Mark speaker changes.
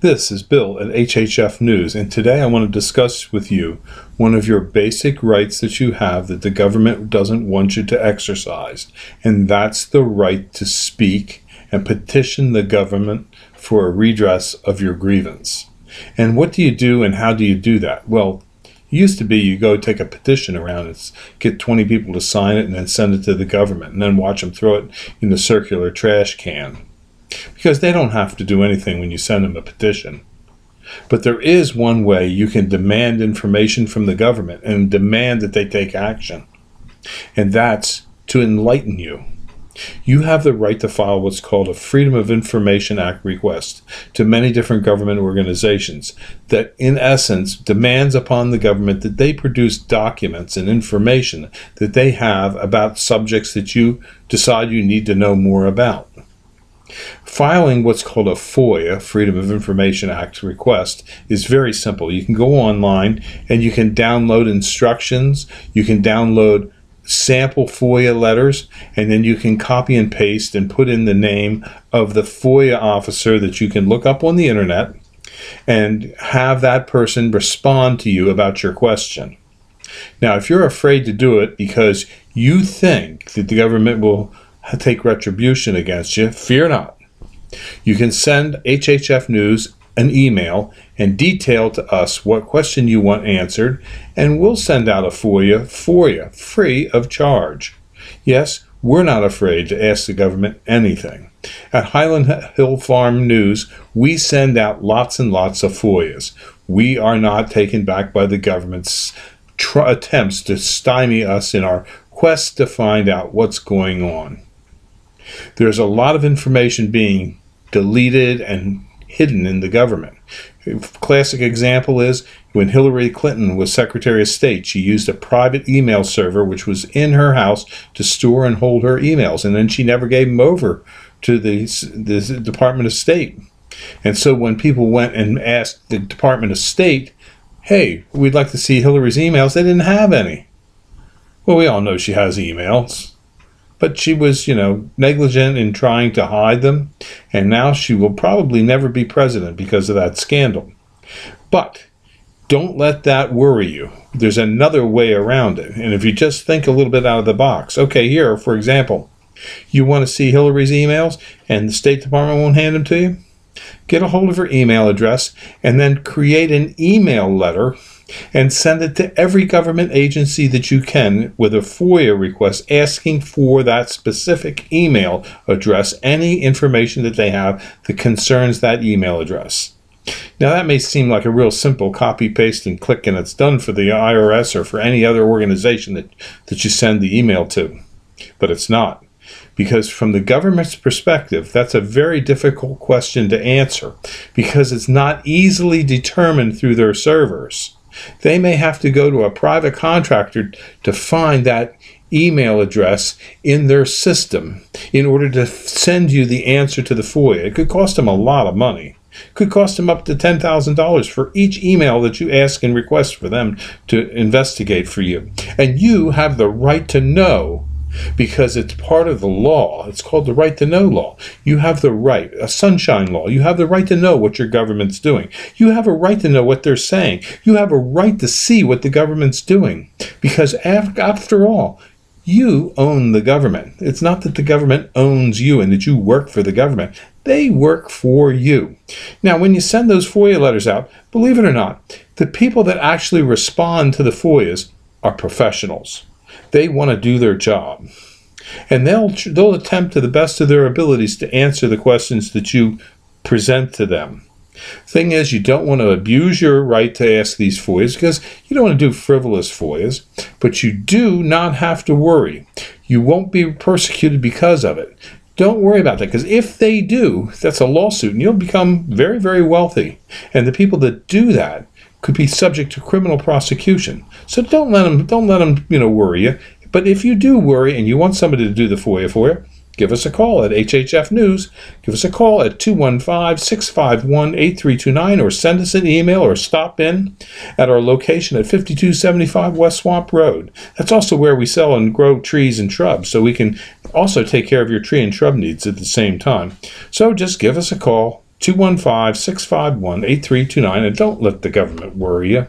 Speaker 1: This is Bill at HHF News, and today I want to discuss with you one of your basic rights that you have that the government doesn't want you to exercise, and that's the right to speak and petition the government for a redress of your grievance. And what do you do and how do you do that? Well, it used to be you go take a petition around and get 20 people to sign it and then send it to the government and then watch them throw it in the circular trash can. Because they don't have to do anything when you send them a petition. But there is one way you can demand information from the government and demand that they take action. And that's to enlighten you. You have the right to file what's called a Freedom of Information Act request to many different government organizations that, in essence, demands upon the government that they produce documents and information that they have about subjects that you decide you need to know more about. Filing what's called a FOIA, Freedom of Information Act request, is very simple. You can go online and you can download instructions, you can download sample FOIA letters, and then you can copy and paste and put in the name of the FOIA officer that you can look up on the internet and have that person respond to you about your question. Now, if you're afraid to do it because you think that the government will take retribution against you, fear not. You can send HHF News an email and detail to us what question you want answered, and we'll send out a FOIA for you, free of charge. Yes, we're not afraid to ask the government anything. At Highland Hill Farm News, we send out lots and lots of FOIAs. We are not taken back by the government's attempts to stymie us in our quest to find out what's going on. There's a lot of information being deleted and hidden in the government. A classic example is when Hillary Clinton was Secretary of State, she used a private email server which was in her house to store and hold her emails, and then she never gave them over to the Department of State. And so when people went and asked the Department of State, hey, we'd like to see Hillary's emails, they didn't have any. Well, we all know she has emails. But she was, negligent in trying to hide them, and now she will probably never be president because of that scandal. But don't let that worry you. There's another way around it, and if you just think a little bit out of the box. Okay, here, for example, you want to see Hillary's emails, and the State Department won't hand them to you? Get a hold of her email address, and then create an email letter and send it to every government agency that you can with a FOIA request asking for that specific email address, any information that they have that concerns that email address. Now, that may seem like a real simple copy, paste, and click, and it's done for the IRS or for any other organization that you send the email to. But it's not. Because from the government's perspective, that's a very difficult question to answer because it's not easily determined through their servers. They may have to go to a private contractor to find that email address in their system in order to send you the answer to the FOIA. It could cost them a lot of money. It could cost them up to $10,000 for each email that you ask and request for them to investigate for you. And you have the right to know because it's part of the law. It's called the right to know law. You have the right, a sunshine law. You have the right to know what your government's doing. You have a right to know what they're saying. You have a right to see what the government's doing because after all, you own the government. It's not that the government owns you and that you work for the government. They work for you. Now, when you send those FOIA letters out, believe it or not, the people that actually respond to the FOIAs are professionals. They want to do their job. And they'll attempt to the best of their abilities to answer the questions that you present to them. Thing is, you don't want to abuse your right to ask these FOIAs because you don't want to do frivolous FOIAs, but you do not have to worry. You won't be persecuted because of it. Don't worry about that because if they do, that's a lawsuit and you'll become very, very wealthy. And the people that do that could be subject to criminal prosecution. So don't let them worry you. But if you do worry and you want somebody to do the FOIA for you, give us a call at HHF News. Give us a call at 215-651-8329 or send us an email or stop in at our location at 5275 West Swamp Road. That's also where we sell and grow trees and shrubs, so we can also take care of your tree and shrub needs at the same time. So just give us a call. 215-651-8329, and don't let the government worry you.